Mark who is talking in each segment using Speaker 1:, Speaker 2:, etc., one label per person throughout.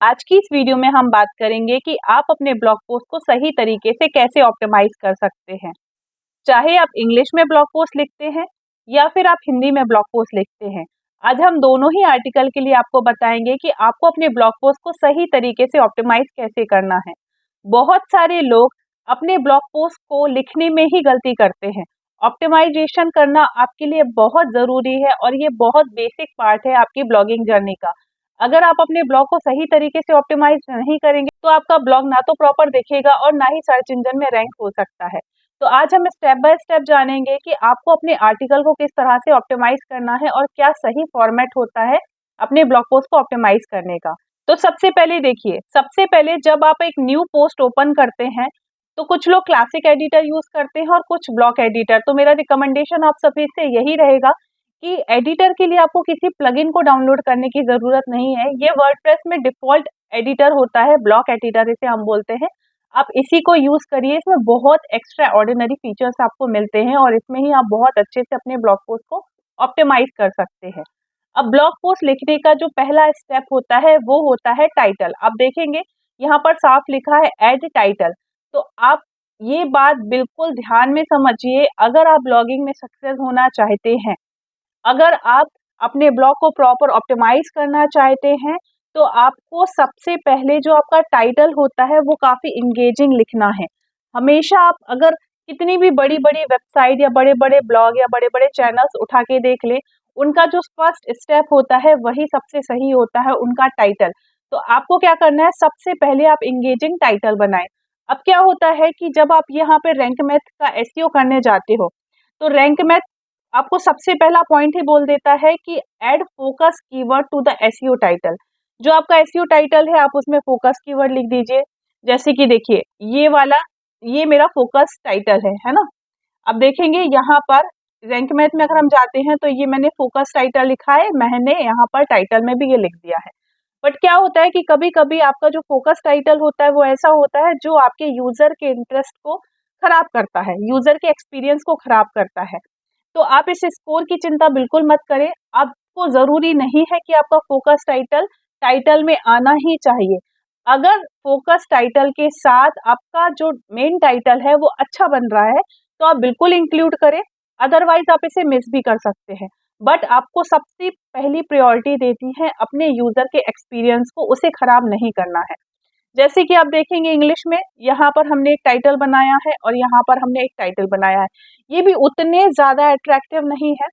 Speaker 1: आज की इस वीडियो में हम बात करेंगे कि आप अपने ब्लॉग पोस्ट को सही तरीके से कैसे ऑप्टिमाइज कर सकते हैं। चाहे आप इंग्लिश में ब्लॉग पोस्ट लिखते हैं या फिर आप हिंदी में ब्लॉग पोस्ट लिखते हैं। आज हम दोनों ही आर्टिकल के लिए आपको बताएंगे कि आपको अपने ब्लॉग पोस्ट को सही तरीके से ऑप्टिमाइज कैसे करना है। बहुत सारे लोग अपने ब्लॉग पोस्ट को लिखने में ही गलती करते हैं। ऑप्टिमाइजेशन करना आपके लिए बहुत ज़रूरी है और ये बहुत बेसिक पार्ट है आपकी ब्लॉगिंग जर्नी का। अगर आप अपने ब्लॉग को सही तरीके से ऑप्टिमाइज नहीं करेंगे तो आपका ब्लॉग ना तो प्रॉपर दिखेगा और ना ही सर्च इंजन में रैंक हो सकता है। तो आज हम स्टेप बाय स्टेप जानेंगे कि आपको अपने आर्टिकल को किस तरह से ऑप्टिमाइज करना है और क्या सही फॉर्मेट होता है अपने ब्लॉग पोस्ट को ऑप्टिमाइज करने का। तो सबसे पहले देखिए, सबसे पहले जब आप एक न्यू पोस्ट ओपन करते हैं तो कुछ लोग क्लासिक एडिटर यूज करते हैं और कुछ ब्लॉक एडिटर। तो मेरा रिकमेंडेशन आप सभी से यही रहेगा कि एडिटर के लिए आपको किसी प्लगइन को डाउनलोड करने की जरूरत नहीं है। ये वर्डप्रेस में डिफॉल्ट एडिटर होता है, ब्लॉक एडिटर इसे हम बोलते हैं। आप इसी को यूज करिए, इसमें बहुत एक्स्ट्रा ऑर्डिनरी फीचर्स आपको मिलते हैं और इसमें ही आप बहुत अच्छे से अपने ब्लॉग पोस्ट को ऑप्टिमाइज कर सकते हैं। अब ब्लॉग पोस्ट लिखने का जो पहला स्टेप होता है वो होता है टाइटल। आप देखेंगे यहाँ पर साफ लिखा है ऐड टाइटल। तो आप ये बात बिल्कुल ध्यान में समझिए, अगर आप ब्लॉगिंग में सक्सेस होना चाहते हैं, अगर आप अपने ब्लॉग को प्रॉपर ऑप्टिमाइज करना चाहते हैं, तो आपको सबसे पहले जो आपका टाइटल होता है वो काफ़ी इंगेजिंग लिखना है। हमेशा आप अगर कितनी भी बड़ी-बड़ी वेबसाइट या बड़े-बड़े ब्लॉग या बड़े-बड़े चैनल्स उठा के देख लें, उनका जो फर्स्ट स्टेप होता है वही सबसे सही होता है, उनका टाइटल। तो आपको क्या करना है, सबसे पहले आप इंगेजिंग टाइटल बनाएँ। अब क्या होता है कि जब आप यहाँ पे रैंक मैथ का एसईओ करने जाते हो, तो रैंक मैथ आपको सबसे पहला पॉइंट ही बोल देता है कि add focus keyword to the SEO title. जो आपका एसईओ टाइटल है आप उसमें फोकस कीवर्ड लिख दीजिए। जैसे कि देखिए ये वाला, ये मेरा फोकस टाइटल है ना। अब देखेंगे यहाँ पर रैंक मैथ में अगर हम जाते हैं तो ये मैंने फोकस टाइटल लिखा है, मैंने यहाँ पर टाइटल में भी ये लिख दिया है। बट क्या होता है कि कभी कभी आपका जो फोकस टाइटल होता है वो ऐसा होता है जो आपके यूजर के इंटरेस्ट को खराब करता है, यूजर के एक्सपीरियंस को खराब करता है। तो आप इस स्कोर की चिंता बिल्कुल मत करें। आपको ज़रूरी नहीं है कि आपका फोकस टाइटल टाइटल में आना ही चाहिए। अगर फोकस टाइटल के साथ आपका जो मेन टाइटल है वो अच्छा बन रहा है तो आप बिल्कुल इंक्लूड करें, अदरवाइज आप इसे मिस भी कर सकते हैं। बट आपको सबसे पहली प्रायोरिटी देती है अपने यूज़र के एक्सपीरियंस को, उसे खराब नहीं करना है। जैसे कि आप देखेंगे इंग्लिश में यहाँ पर हमने एक टाइटल बनाया है और यहाँ पर हमने एक टाइटल बनाया है। ये भी उतने ज़्यादा अट्रैक्टिव नहीं है।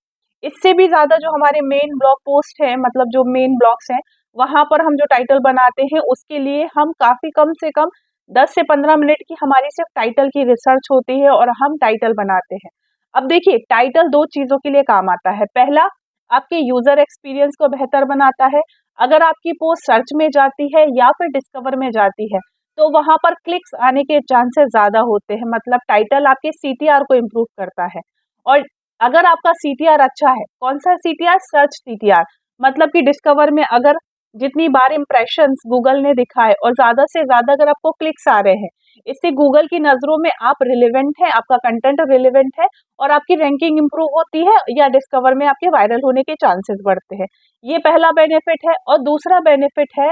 Speaker 1: इससे भी ज़्यादा जो हमारे मेन ब्लॉग पोस्ट है, मतलब जो मेन ब्लॉग्स हैं, वहाँ पर हम जो टाइटल बनाते हैं उसके लिए हम काफ़ी कम से कम 10 से 15 मिनट की हमारी सिर्फ टाइटल की रिसर्च होती है और हम टाइटल बनाते हैं। अब देखिए टाइटल 2 चीज़ों के लिए काम आता है। पहला, आपके यूज़र एक्सपीरियंस को बेहतर बनाता है। अगर आपकी पोस्ट सर्च में जाती है या फिर डिस्कवर में जाती है तो वहां पर क्लिक्स आने के चांसेस ज्यादा होते हैं, मतलब टाइटल आपके सीटीआर को इम्प्रूव करता है। और अगर आपका सीटीआर अच्छा है, कौन सा सीटीआर, सर्च सीटीआर, मतलब कि डिस्कवर में अगर जितनी बार इंप्रेशंस गूगल ने दिखाए और ज्यादा से ज्यादा अगर आपको क्लिक्स आ रहे हैं, इससे गूगल की नजरों में आप रिलेवेंट है, आपका कंटेंट रिलेवेंट है और आपकी रैंकिंग इंप्रूव होती है या डिस्कवर में आपके वायरल होने के चांसेस बढ़ते हैं। ये पहला बेनिफिट है। और दूसरा बेनिफिट है,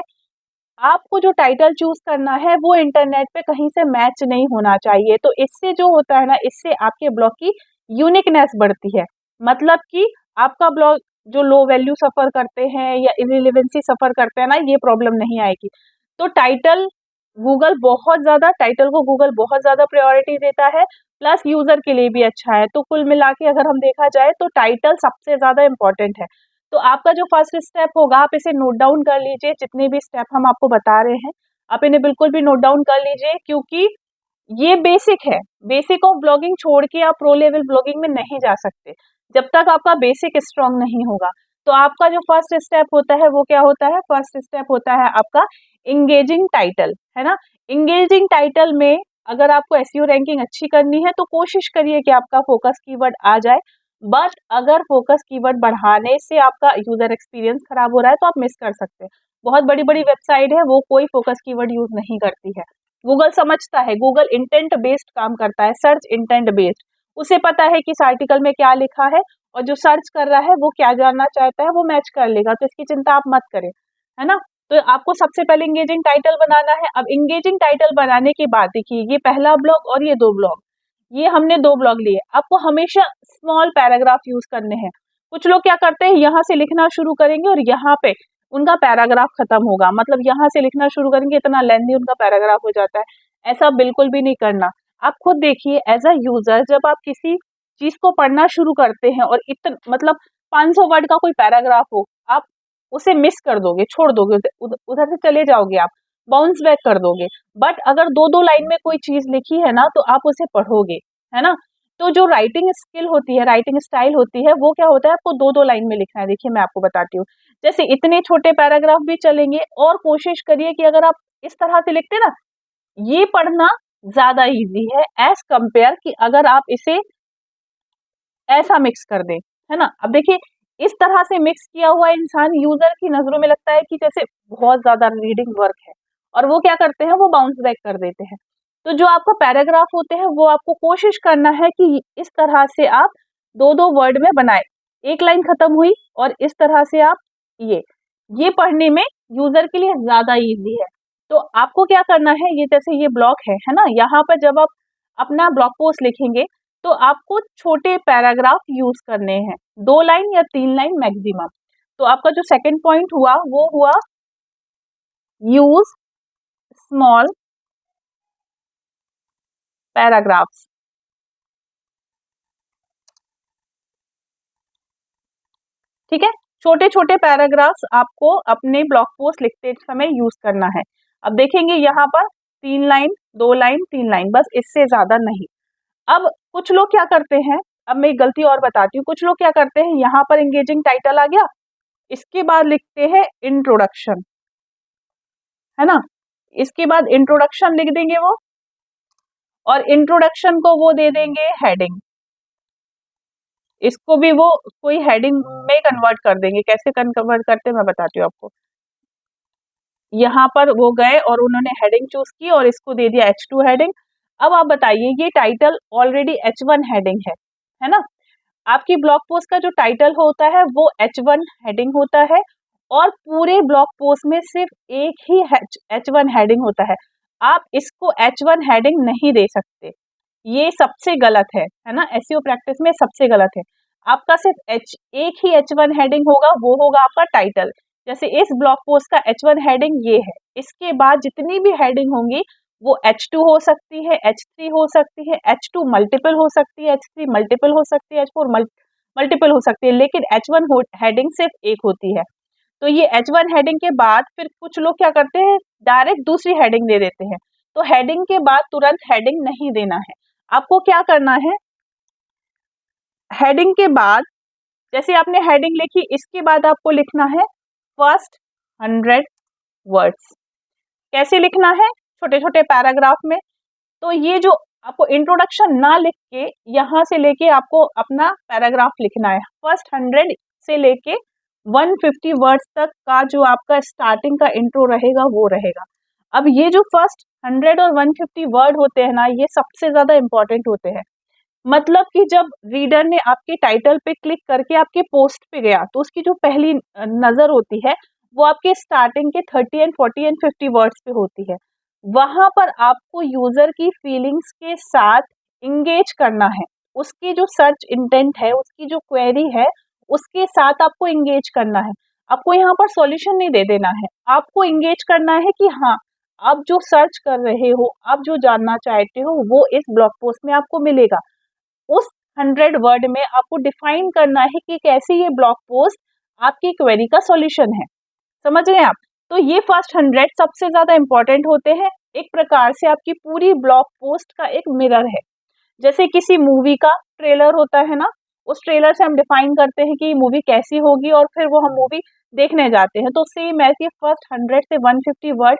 Speaker 1: आपको जो टाइटल चूज करना है वो इंटरनेट पे कहीं से मैच नहीं होना चाहिए। तो इससे जो होता है ना, इससे आपके ब्लॉग की यूनिकनेस बढ़ती है। मतलब कि आपका ब्लॉग जो लो वैल्यू सफर करते हैं या इररिलेवेंसी सफर करते हैं ना, ये प्रॉब्लम नहीं आएगी। तो टाइटल को गूगल बहुत ज्यादा प्रायोरिटी देता है, प्लस यूजर के लिए भी अच्छा है। तो कुल मिला के अगर हम देखा जाए तो टाइटल सबसे ज्यादा इंपॉर्टेंट है। तो आपका जो फर्स्ट स्टेप होगा आप इसे नोट डाउन कर लीजिए, जितने भी स्टेप हम आपको बता रहे हैं आप इन्हें बिल्कुल भी नोट डाउन कर लीजिए, क्योंकि ये बेसिक है। बेसिक ऑफ ब्लॉगिंग छोड़ के आप प्रो लेवल ब्लॉगिंग में नहीं जा सकते जब तक आपका बेसिक स्ट्रांग नहीं होगा। तो आपका जो फर्स्ट स्टेप होता है वो क्या होता है, फर्स्ट स्टेप होता है आपका इंगेजिंग टाइटल, है ना। इंगेजिंग टाइटल में अगर आपको एसईओ रैंकिंग अच्छी करनी है तो कोशिश करिए कि आपका फोकस कीवर्ड आ जाए। बट अगर फोकस कीवर्ड बढ़ाने से आपका यूजर एक्सपीरियंस खराब हो रहा है तो आप मिस कर सकते हैं। बहुत बड़ी बड़ी वेबसाइट है वो कोई फोकस कीवर्ड यूज नहीं करती है। गूगल समझता है, गूगल इंटेंट बेस्ड काम करता है, सर्च इंटेंट बेस्ड। उसे पता है कि इस आर्टिकल में क्या लिखा है और जो सर्च कर रहा है वो क्या जानना चाहता है, वो मैच कर लेगा। तो इसकी चिंता आप मत करें, है ना। तो आपको सबसे पहले इंगेजिंग टाइटल बनाना है। अब इंगेजिंग टाइटल बनाने के बाद देखिए ये पहला ब्लॉक और ये 2 ब्लॉक, ये हमने 2 ब्लॉक लिए। आपको हमेशा स्मॉल पैराग्राफ यूज़ करने हैं। कुछ लोग क्या करते हैं यहाँ से लिखना शुरू करेंगे और यहाँ पे उनका पैराग्राफ खत्म होगा। मतलब यहाँ से लिखना शुरू करेंगे, इतना लेंथी उनका पैराग्राफ हो जाता है। ऐसा बिल्कुल भी नहीं करना। आप खुद देखिए एज़ अ यूज़र जब आप किसी चीज़ को पढ़ना शुरू करते हैं और मतलब 500 वर्ड का कोई पैराग्राफ हो, आप उसे मिस कर दोगे, छोड़ दोगे, उधर से चले जाओगे आप, बाउंस बैक कर दोगे। बट अगर 2-2 लाइन में कोई चीज़ लिखी है ना, तो आप उसे पढ़ोगे, है ना? तो जो राइटिंग स्किल होती है, राइटिंग स्टाइल होती है, वो क्या होता है आपको 2-2 लाइन में लिखना है। देखिए मैं आपको बताती हूँ। जैसे इतने छोटे पैराग्राफ भी चलेंगे और कोशिश करिए कि अगर आप इस तरह से लिखते ना, ये पढ़ना ज़्यादा ईज़ी है एज़ कंपेयर कि अगर आप इसे ऐसा मिक्स कर दें, है ना? अब देखिए इस तरह से मिक्स किया हुआ इंसान यूज़र की नज़रों में लगता है कि जैसे बहुत ज़्यादा रीडिंग वर्क है और वो क्या करते हैं वो बाउंस बैक कर देते हैं। तो जो आपका पैराग्राफ होते हैं वो आपको कोशिश करना है कि इस तरह से आप 2-2 वर्ड में बनाएँ। एक लाइन खत्म हुई और इस तरह से आप ये, ये पढ़ने में यूज़र के लिए ज़्यादा ईज़ी है। तो आपको क्या करना है ये जैसे ये ब्लॉक है ना? यहाँ पर जब आप अपना ब्लॉग पोस्ट लिखेंगे तो आपको छोटे पैराग्राफ यूज करने हैं, 2 लाइन या 3 लाइन मैक्सिमम। तो आपका जो सेकंड पॉइंट हुआ वो हुआ यूज स्मॉल पैराग्राफ्स। ठीक है, छोटे छोटे पैराग्राफ्स आपको अपने ब्लॉग पोस्ट लिखते समय यूज करना है। अब देखेंगे यहाँ पर 3 लाइन, 2 लाइन, 3 लाइन, बस इससे ज्यादा नहीं। अब कुछ लोग क्या करते हैं, अब मैं एक गलती और बताती हूँ, कुछ लोग क्या करते हैं यहाँ पर एंगेजिंग टाइटल आ गया, इसके बाद लिखते हैं इंट्रोडक्शन, है ना? इसके बाद इंट्रोडक्शन लिख देंगे वो और इंट्रोडक्शन को वो दे देंगे हेडिंग। इसको भी वो कोई हेडिंग में कन्वर्ट कर देंगे। कैसे कन्वर्ट करते हैं मैं बताती हूँ आपको। यहाँ पर वो गए और उन्होंने हेडिंग चूज की और इसको दे दिया H2 हेडिंग। अब आप बताइए ये टाइटल ऑलरेडी H1 हेडिंग है ना? आपकी ब्लॉग पोस्ट का जो टाइटल होता है वो H1 हेडिंग होता है और पूरे ब्लॉग पोस्ट में सिर्फ एक ही H1 हेडिंग होता है। आप इसको H1 हेडिंग नहीं दे सकते, ये सबसे गलत है ना? एसईओ प्रैक्टिस में सबसे गलत है। आपका सिर्फ एक ही H1 हेडिंग होगा, वो होगा आपका टाइटल। जैसे इस ब्लॉग पोस्ट का H1 हेडिंग ये है, इसके बाद जितनी भी हेडिंग होंगी वो H2 हो सकती है, H3 हो सकती है, H2 मल्टीपल हो सकती है, H3 मल्टीपल हो सकती है, H4 मल्टीपल हो सकती है, लेकिन H1 हेडिंग सिर्फ एक होती है। तो ये H1 हेडिंग के बाद फिर कुछ लोग क्या करते हैं डायरेक्ट दूसरी हेडिंग दे देते हैं। तो हेडिंग के बाद तुरंत हेडिंग नहीं देना है। आपको क्या करना है, हेडिंग के बाद जैसे आपने हेडिंग लिखी इसके बाद आपको लिखना है फर्स्ट 100 वर्ड्स। कैसे लिखना है, छोटे छोटे पैराग्राफ में। तो ये जो आपको इंट्रोडक्शन ना लिख के यहाँ से लेके आपको अपना पैराग्राफ लिखना है। फर्स्ट 100 से लेके 150 वर्ड्स तक का जो आपका स्टार्टिंग का इंट्रो रहेगा वो रहेगा। अब ये जो फर्स्ट 100 और 150 वर्ड होते हैं ना, ये सबसे ज्यादा इंपॉर्टेंट होते हैं। मतलब कि जब रीडर ने आपके टाइटल पे क्लिक करके आपके पोस्ट पे गया तो उसकी जो पहली नजर होती है वो आपके स्टार्टिंग के 30 एंड 40 एंड 50 वर्ड्स पे होती है। वहां पर आपको यूजर की फीलिंग्स के साथ इंगेज करना है, उसकी जो सर्च इंटेंट है, उसकी जो क्वेरी है, उसके साथ आपको इंगेज करना है। आपको यहाँ पर सॉल्यूशन नहीं दे देना है, आपको इंगेज करना है कि हाँ आप जो सर्च कर रहे हो, आप जो जानना चाहते हो वो इस ब्लॉग पोस्ट में आपको मिलेगा। उस 100 वर्ड में आपको डिफाइन करना है कि कैसे ये ब्लॉग पोस्ट आपकी क्वेरी का सॉल्यूशन है। समझ रहे हैं आप? तो ये फर्स्ट 100 सबसे ज्यादा इंपॉर्टेंट होते हैं। एक प्रकार से आपकी पूरी ब्लॉग पोस्ट का एक मिरर है। जैसे किसी मूवी का ट्रेलर होता है ना, उस ट्रेलर से हम डिफाइन करते हैं कि मूवी कैसी होगी और फिर वो हम मूवी देखने जाते हैं। तो सेम ऐसे फर्स्ट 100 से 150 वर्ड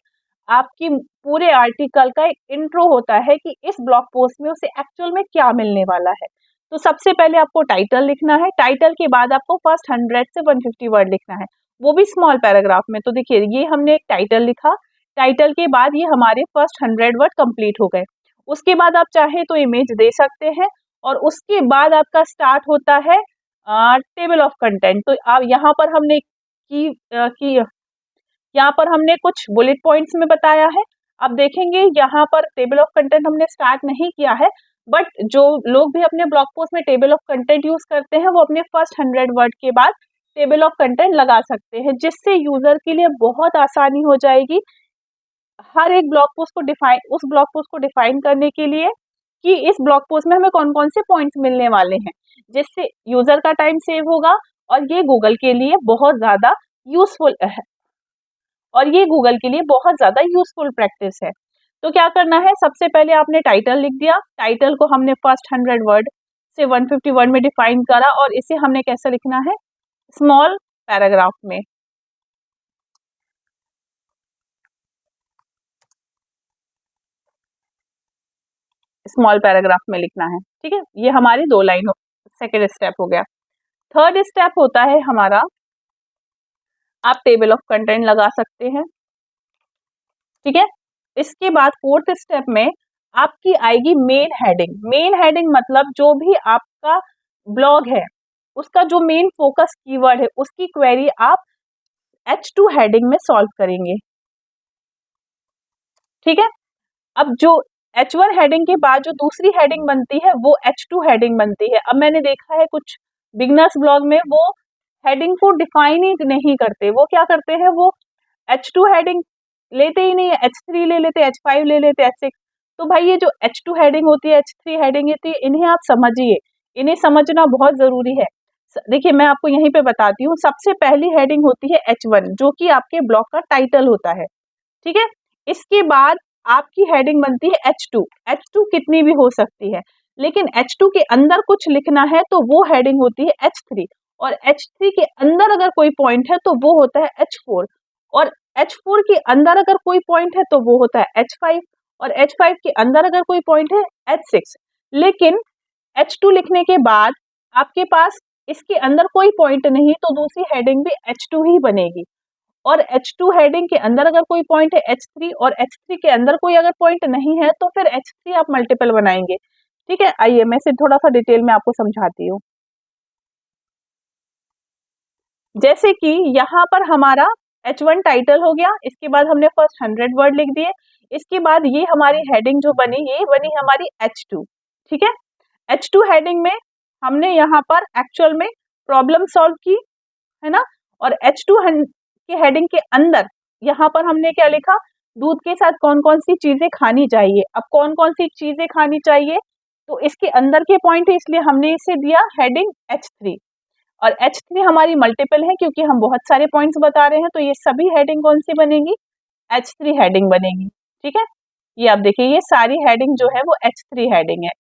Speaker 1: आपकी पूरे आर्टिकल का एक इंट्रो होता है कि इस ब्लॉग पोस्ट में उसे एक्चुअल में क्या मिलने वाला है। तो सबसे पहले आपको टाइटल लिखना है, टाइटल के बाद आपको फर्स्ट 100 से 150 वर्ड लिखना है, वो भी स्मॉल पैराग्राफ में। तो देखिए ये हमने एक टाइटल लिखा, टाइटल के बाद ये हमारे फर्स्ट 100 वर्ड कंप्लीट हो गए। उसके बाद आप चाहे तो इमेज दे सकते हैं और उसके बाद आपका स्टार्ट होता है टेबल ऑफ कंटेंट। तो आप यहाँ पर हमने की यहाँ पर हमने कुछ बुलेट पॉइंट्स में बताया है। अब देखेंगे यहाँ पर टेबल ऑफ कंटेंट हमने स्टार्ट नहीं किया है, बट जो लोग भी अपने ब्लॉग पोस्ट में टेबल ऑफ कंटेंट यूज करते हैं वो अपने फर्स्ट 100 वर्ड के बाद टेबल ऑफ कंटेंट लगा सकते हैं, जिससे यूजर के लिए बहुत आसानी हो जाएगी हर एक ब्लॉग पोस्ट को डिफाइन करने के लिए कि इस ब्लॉग पोस्ट में हमें कौन कौन से पॉइंट्स मिलने वाले हैं, जिससे यूजर का टाइम सेव होगा और ये गूगल के लिए बहुत ज्यादा यूजफुल है और ये गूगल के लिए बहुत ज्यादा यूजफुल प्रैक्टिस है। तो क्या करना है, सबसे पहले आपने टाइटल लिख दिया। टाइटल को हमने फर्स्ट 100 वर्ड से 150 वर्ड में डिफाइन करा और इसे हमने कैसे लिखना है, स्मॉल पैराग्राफ में। स्मॉल पैराग्राफ में लिखना है, ठीक है। ये हमारी 2 लाइन सेकेंड स्टेप हो गया। थर्ड स्टेप होता है हमारा, आप टेबल ऑफ कंटेंट लगा सकते हैं, ठीक है। इसके बाद फोर्थ स्टेप में आपकी आएगी मेन हेडिंग। मेन हेडिंग मतलब जो भी आपका ब्लॉग है उसका जो मेन फोकस कीवर्ड है उसकी क्वेरी आप H2 हेडिंग में सॉल्व करेंगे, ठीक है। अब जो H1 हेडिंग के बाद जो दूसरी हेडिंग बनती है वो H2 हेडिंग बनती है। अब मैंने देखा है कुछ बिगनर्स ब्लॉग में वो हेडिंग को डिफाइन ही नहीं करते, वो क्या करते हैं, वो H2 हेडिंग लेते ही नहीं है, H3 ले लेते, H5 ले लेते, H6। तो भाई ये जो H2 हेडिंग होती है, H3 हेडिंग होती है, इन्हें आप समझिए, इन्हें समझना बहुत जरूरी है। देखिए मैं आपको यहीं पे बताती हूँ। सबसे पहली हेडिंग होती है H1 जो कि आपके ब्लॉग का टाइटल होता है, ठीक है। इसके बाद आपकी हेडिंग बनती है H2। H2 कितनी भी हो सकती है, लेकिन H2 के अंदर कुछ लिखना है तो वो हेडिंग होती है H3, और H3 के अंदर अगर कोई पॉइंट है तो वो होता है H4, और H4 के अंदर अगर कोई पॉइंट है तो वो होता है H5, और H5 के अंदर अगर कोई पॉइंट है H6। लेकिन H2 लिखने के बाद आपके पास इसके अंदर कोई पॉइंट नहीं तो दूसरी हेडिंग भी H2 ही बनेगी, और H2 हेडिंग के अंदर अगर कोई पॉइंट है H3 और H3 के अंदर कोई अगर पॉइंट नहीं है तो फिर H3 आप मल्टीपल बनाएंगे, ठीक है। आइए मैं इसे थोड़ा सा डिटेल में आपको समझाती हूँ। जैसे कि यहाँ पर हमारा H1 टाइटल हो गया, इसके बाद हमने फर्स्ट 100 वर्ड लिख दिए, इसके बाद ये हमारी हेडिंग जो बनी ये बनी हमारी H2, ठीक है। H2 हेडिंग में हमने यहाँ पर एक्चुअल में प्रॉब्लम सॉल्व की, है ना। और H2 के हेडिंग के अंदर यहाँ पर हमने क्या लिखा, दूध के साथ कौन कौन सी चीजें खानी चाहिए। अब कौन कौन सी चीजें खानी चाहिए तो इसके अंदर के पॉइंट है, इसलिए हमने इसे दिया हेडिंग H3, और H3 हमारी मल्टीपल है क्योंकि हम बहुत सारे पॉइंट्स बता रहे हैं, तो ये सभी हेडिंग कौन सी बनेगी, H3 हेडिंग बनेगी, ठीक है। ये आप देखिए ये सारी हेडिंग जो है वो H3 हेडिंग है,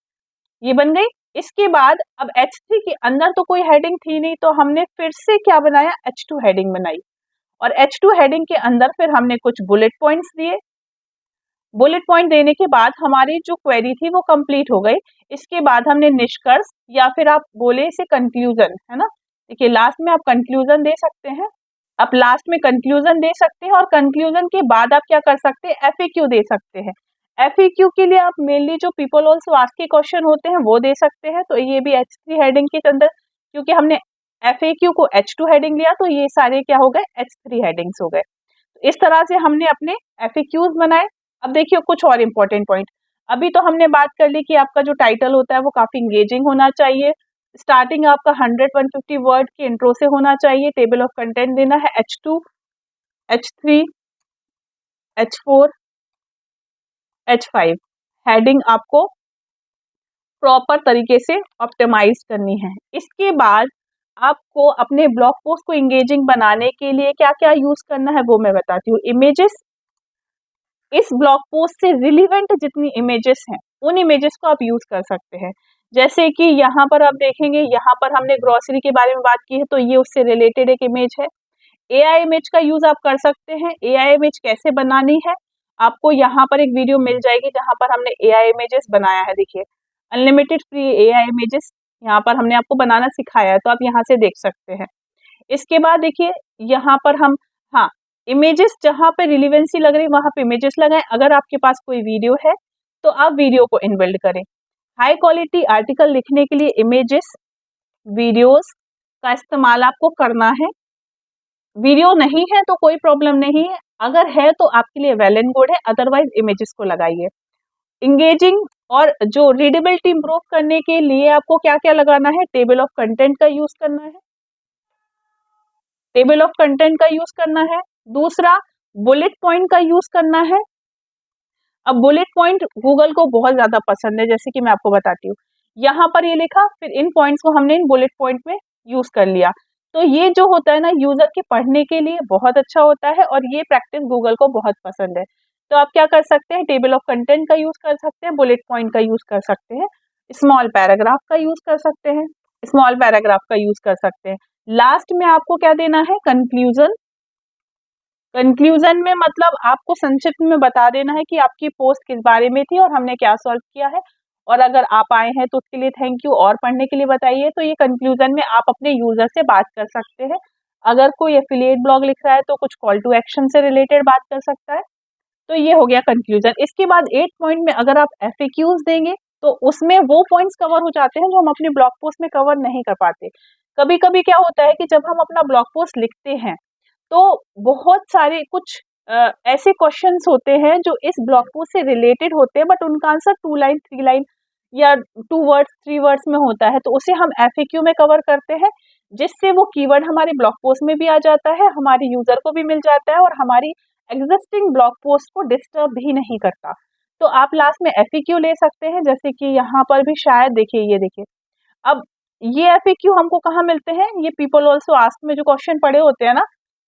Speaker 1: ये बन गई। इसके बाद अब H3 के अंदर तो कोई हेडिंग थी नहीं तो हमने फिर से क्या बनाया, H2 हेडिंग बनाई, और H2 हेडिंग के अंदर फिर हमने कुछ बुलेट पॉइंट्स दिए। बुलेट पॉइंट देने के बाद हमारी जो क्वेरी थी वो कंप्लीट हो गई। इसके बाद हमने निष्कर्ष या फिर आप बोले इसे कंक्लूजन, है ना। देखिए लास्ट में आप कंक्लूजन दे सकते हैं, आप लास्ट में कंक्लूजन दे सकते हैं, और कंक्लूजन के बाद आप क्या कर सकते हैं, FAQ दे सकते हैं। FAQ के लिए आप मेनली जो पीपल ऑल्सो आस्क के क्वेश्चन होते हैं वो दे सकते हैं, तो ये भी H3 हेडिंग के अंदर, क्योंकि हमने FAQ को H2 हेडिंग लिया तो ये सारे क्या हो गए, H3 हेडिंग्स हो गए। इस तरह से हमने अपने FAQs बनाए। अब देखिए कुछ और इम्पोर्टेंट पॉइंट, अभी तो हमने बात कर ली कि आपका जो टाइटल होता है वो काफी इंगेजिंग होना चाहिए, स्टार्टिंग आपका 100-150 वर्ड के इंट्रो से होना चाहिए, टेबल ऑफ कंटेंट देना है H2, H3, H4, H5, heading आपको प्रॉपर तरीके से ऑप्टिमाइज करनी है। इसके बाद आपको अपने ब्लॉग पोस्ट को इंगेजिंग बनाने के लिए क्या क्या यूज करना है वो मैं बताती हूँ। इमेजेस, इस ब्लॉग पोस्ट से रिलीवेंट जितनी इमेजेस हैं उन इमेजेस को आप यूज कर सकते हैं। जैसे कि यहाँ पर आप देखेंगे, यहाँ पर हमने ग्रोसरी के बारे में बात की है तो ये उससे रिलेटेड एक इमेज है। AI इमेज का यूज आप कर सकते हैं। AI इमेज कैसे बनानी है आपको यहाँ पर एक वीडियो मिल जाएगी जहाँ पर हमने AI इमेजेस बनाया है। देखिए अनलिमिटेड फ्री AI इमेजेस यहाँ पर हमने आपको बनाना सिखाया है, तो आप यहाँ से देख सकते हैं। इसके बाद देखिए यहाँ पर हम, हाँ, इमेजेस जहाँ पे रिलीवेंसी लग रही वहां पे इमेजेस लगाएं। अगर आपके पास कोई वीडियो है तो आप वीडियो को इनबिल्ड करें। हाई क्वालिटी आर्टिकल लिखने के लिए इमेजेस, वीडियोस का इस्तेमाल आपको करना है। वीडियो नहीं है तो कोई प्रॉब्लम नहीं है, अगर है तो आपके लिए वेल एंड गुड है, अदरवाइज इमेजेस को लगाइए। इंगेजिंग और जो रीडेबिलिटी इंप्रूव करने के लिए आपको क्या क्या लगाना है, टेबल ऑफ कंटेंट का यूज करना है, टेबल ऑफ कंटेंट का यूज करना है। दूसरा, बुलेट पॉइंट का यूज करना है। अब बुलेट पॉइंट गूगल को बहुत ज्यादा पसंद है, जैसे कि मैं आपको बताती हूँ, यहाँ पर ये लिखा, फिर इन पॉइंट्स को हमने इन बुलेट पॉइंट में यूज कर लिया। तो ये जो होता है ना, यूजर के पढ़ने के लिए बहुत अच्छा होता है और ये प्रैक्टिस गूगल को बहुत पसंद है। तो आप क्या कर सकते हैं, टेबल ऑफ कंटेंट का यूज कर सकते हैं, बुलेट पॉइंट का यूज कर सकते हैं, स्मॉल पैराग्राफ का यूज कर सकते हैं, स्मॉल पैराग्राफ का यूज कर सकते हैं। लास्ट में आपको क्या देना है, कंक्लूजन। कंक्लूजन में मतलब आपको संक्षिप्त में बता देना है कि आपकी पोस्ट किस बारे में थी और हमने क्या सॉल्व किया है, और अगर आप आए हैं तो उसके लिए थैंक यू, और पढ़ने के लिए बताइए। तो ये कंक्लूजन में आप अपने यूजर से बात कर सकते हैं। अगर कोई एफिलिएट ब्लॉग लिख रहा है तो कुछ कॉल टू एक्शन से रिलेटेड बात कर सकता है। तो ये हो गया कंक्लूजन। इसके बाद 8 पॉइंट में अगर आप एफएक्यूज देंगे तो उसमें वो पॉइंट्स कवर हो जाते हैं जो हम अपने ब्लॉग पोस्ट में कवर नहीं कर पाते। कभी कभी क्या होता है कि जब हम अपना ब्लॉग पोस्ट लिखते हैं तो बहुत सारे कुछ ऐसे क्वेश्चंस होते हैं जो इस ब्लॉग पोस्ट से रिलेटेड होते हैं, बट उनका आंसर 2 लाइन 3 लाइन या 2 वर्ड्स 3 वर्ड्स में होता है, तो उसे हम एफएक्यू में कवर करते हैं, जिससे वो कीवर्ड हमारे ब्लॉग पोस्ट में भी आ जाता है, हमारे यूजर को भी मिल जाता है और हमारी एग्जिस्टिंग ब्लॉग पोस्ट को डिस्टर्ब भी नहीं करता। तो आप लास्ट में एफएक्यू ले सकते हैं, जैसे कि यहाँ पर भी शायद देखिए, ये देखिए। अब ये एफएक्यू हमको कहाँ मिलते हैं, ये पीपल ऑल्सो आस्क में जो क्वेश्चन पड़े होते हैं ना,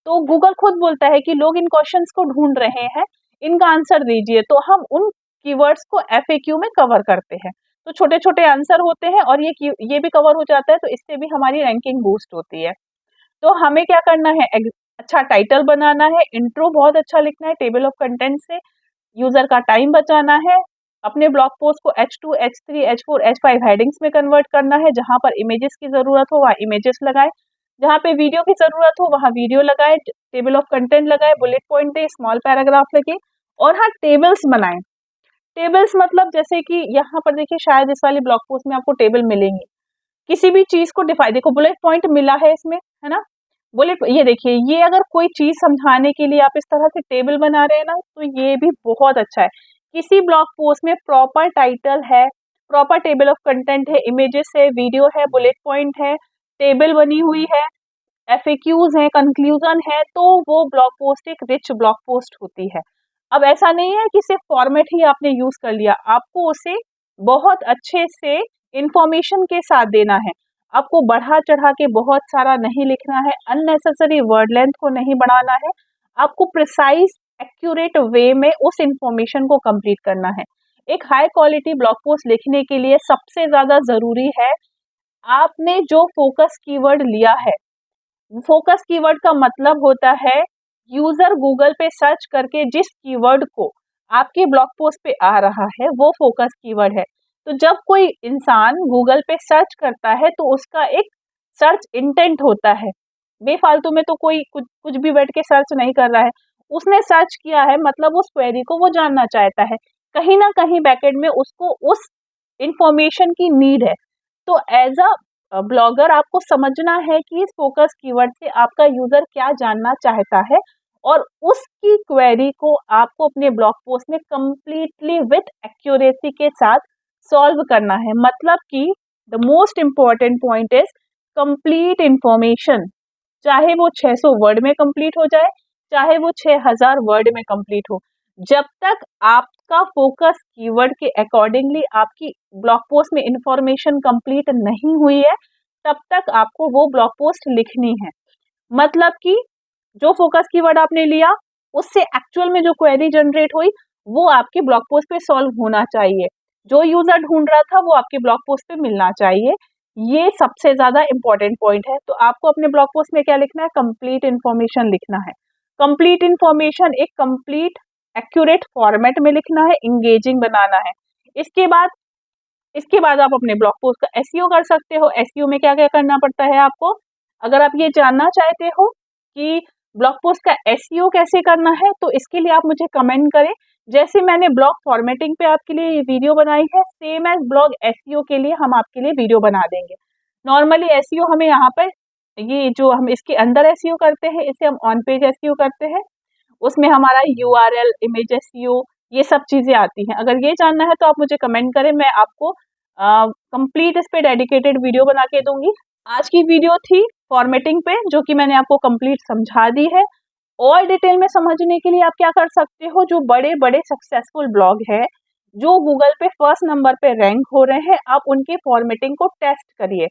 Speaker 1: तो गूगल खुद बोलता है कि लोग इन क्वेश्चंस को ढूंढ रहे हैं, इनका आंसर दीजिए, तो हम उन कीवर्ड्स को एफएक्यू में कवर करते हैं। तो छोटे छोटे आंसर होते हैं और ये भी कवर हो जाता है, तो इससे भी हमारी रैंकिंग बूस्ट होती है। तो हमें क्या करना है, अच्छा टाइटल बनाना है, इंट्रो बहुत अच्छा लिखना है, टेबल ऑफ कंटेंट से यूजर का टाइम बचाना है, अपने ब्लॉग पोस्ट को H2, H3, H4, H5 headings में कन्वर्ट करना है, जहां पर इमेजेस की जरूरत हो वहाँ इमेजेस लगाए, जहाँ पे वीडियो की जरूरत हो वहाँ वीडियो लगाए, टेबल ऑफ कंटेंट लगाए, बुलेट पॉइंट दे, स्मॉल पैराग्राफ लगे, और हाँ टेबल्स बनाएं। टेबल्स मतलब जैसे कि यहाँ पर देखिए, शायद इस वाले ब्लॉग पोस्ट में आपको टेबल मिलेंगे, किसी भी चीज को डिफाइन, देखो बुलेट पॉइंट मिला है इसमें, है ना, बुलेट, ये देखिए, ये अगर कोई चीज समझाने के लिए आप इस तरह से टेबल बना रहे हैं ना, तो ये भी बहुत अच्छा है। किसी ब्लॉग पोस्ट में प्रॉपर टाइटल है, प्रॉपर टेबल ऑफ कंटेंट है, इमेजेस है, वीडियो है, बुलेट पॉइंट है, टेबल बनी हुई है, एफएक्यूज है, कंक्लूजन है, तो वो ब्लॉग पोस्ट एक रिच ब्लॉग पोस्ट होती है। अब ऐसा नहीं है कि सिर्फ फॉर्मेट ही आपने यूज कर लिया, आपको उसे बहुत अच्छे से इंफॉर्मेशन के साथ देना है। आपको बढ़ा चढ़ा के बहुत सारा नहीं लिखना है, अननेसेसरी वर्ड लेंथ को नहीं बढ़ाना है, आपको प्रिसाइज एक्यूरेट वे में उस इंफॉर्मेशन को कंप्लीट करना है। एक हाई क्वालिटी ब्लॉग पोस्ट लिखने के लिए सबसे ज्यादा जरूरी है, आपने जो फोकस कीवर्ड लिया है, फोकस कीवर्ड का मतलब होता है यूजर गूगल पे सर्च करके जिस कीवर्ड को आपके ब्लॉग पोस्ट पे आ रहा है वो फोकस कीवर्ड है। तो जब कोई इंसान गूगल पे सर्च करता है तो उसका एक सर्च इंटेंट होता है, बेफालतू में तो कोई कुछ कुछ भी बैठ के सर्च नहीं कर रहा है, उसने सर्च किया है मतलब उस क्वेरी को वो जानना चाहता है, कहीं ना कहीं बैकेंड में उसको उस इंफॉर्मेशन की नीड है। तो एज अ ब्लॉगर आपको समझना है कि इस फोकस कीवर्ड से आपका यूजर क्या जानना चाहता है, और उसकी क्वेरी को आपको अपने ब्लॉग पोस्ट में कंप्लीटली विथ एक्यूरेसी के साथ सॉल्व करना है। मतलब कि the most important point is complete information, चाहे वो 600 वर्ड में कंप्लीट हो जाए, चाहे वो 6000 वर्ड में कंप्लीट हो, जब तक आपका फोकस कीवर्ड के अकॉर्डिंगली आपकी ब्लॉग पोस्ट में इंफॉर्मेशन कंप्लीट नहीं हुई है, तब तक आपको वो ब्लॉग पोस्ट लिखनी है। मतलब कि जो फोकस कीवर्ड आपने लिया उससे एक्चुअल में जो क्वेरी जनरेट हुई वो आपके ब्लॉग पोस्ट पे सॉल्व होना चाहिए, जो यूजर ढूंढ रहा था वो आपके ब्लॉग पोस्ट पे मिलना चाहिए। ये सबसे ज्यादा इंपॉर्टेंट पॉइंट है। तो आपको अपने ब्लॉग पोस्ट में क्या लिखना है, कंप्लीट इन्फॉर्मेशन लिखना है। कंप्लीट इन्फॉर्मेशन एक कंप्लीट एक्यूरेट फॉर्मेट में लिखना है, इंगेजिंग बनाना है। इसके बाद इसके बाद आप अपने ब्लॉग पोस्ट का एसईओ कर सकते हो। एसईओ में क्या क्या करना पड़ता है आपको, अगर आप ये जानना चाहते हो कि ब्लॉग पोस्ट का एसईओ कैसे करना है तो इसके लिए आप मुझे कमेंट करें। जैसे मैंने ब्लॉग फॉर्मेटिंग पे आपके लिए ये वीडियो बनाई है, सेम एज ब्लॉग एसईओ के लिए हम आपके लिए वीडियो बना देंगे। नॉर्मली एसईओ हमें यहाँ पर ये जो हम इसके अंदर एसईओ करते हैं, इसे हम ऑन पेज एसईओ करते हैं। उसमें हमारा यूआरएल, इमेज एसईओ, ये सब चीज़ें आती हैं। अगर ये जानना है तो आप मुझे कमेंट करें, मैं आपको कंप्लीट इस पे डेडिकेटेड वीडियो बना के दूँगी। आज की वीडियो थी फॉर्मेटिंग पे, जो कि मैंने आपको कंप्लीट समझा दी है। और डिटेल में समझने के लिए आप क्या कर सकते हो, जो बड़े-बड़े सक्सेसफुल ब्लॉग है, जो गूगल पे फर्स्ट नंबर पे रैंक हो रहे हैं, आप उनके फॉर्मेटिंग को टेस्ट करिए।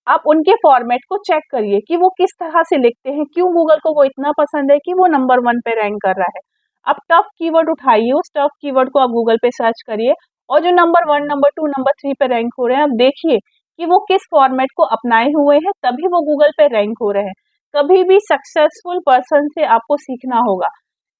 Speaker 1: आप उनके फॉर्मेट को चेक करिए कि वो किस तरह से लिखते हैं, क्यों गूगल को वो इतना पसंद है कि वो नंबर 1 पे रैंक कर रहा है। आप टफ कीवर्ड उठाइए, उस टफ कीवर्ड को आप गूगल पे सर्च करिए और जो नंबर 1, नंबर 2, नंबर 3 पे रैंक हो रहे हैं, आप देखिए कि वो किस फॉर्मेट को अपनाए हुए हैं, तभी वो गूगल पे रैंक हो रहे हैं। कभी भी सक्सेसफुल पर्सन से आपको सीखना होगा।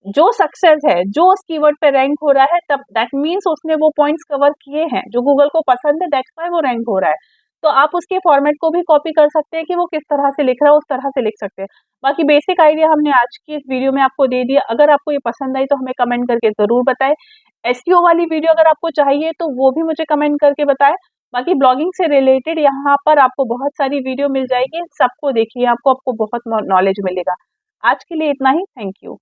Speaker 1: जो सक्सेस है, जो उस कीवर्ड पे रैंक हो रहा है, तब दैट मीन्स उसने वो पॉइंट्स कवर किए हैं, जो गूगल को पसंद है, दैट्स व्हाई वो रैंक हो रहा है। तो आप उसके फॉर्मेट को भी कॉपी कर सकते हैं कि वो किस तरह से लिख रहा है, उस तरह से लिख सकते हैं। बाकी बेसिक आइडिया हमने आज की इस वीडियो में आपको दे दिया। अगर आपको ये पसंद आई तो हमें कमेंट करके ज़रूर बताएँ। एसईओ वाली वीडियो अगर आपको चाहिए तो वो भी मुझे कमेंट करके बताएँ। बाकी ब्लॉगिंग से रिलेटेड यहाँ पर आपको बहुत सारी वीडियो मिल जाएगी, सबको देखिए, आपको बहुत नॉलेज मिलेगा। आज के लिए इतना ही, थैंक यू।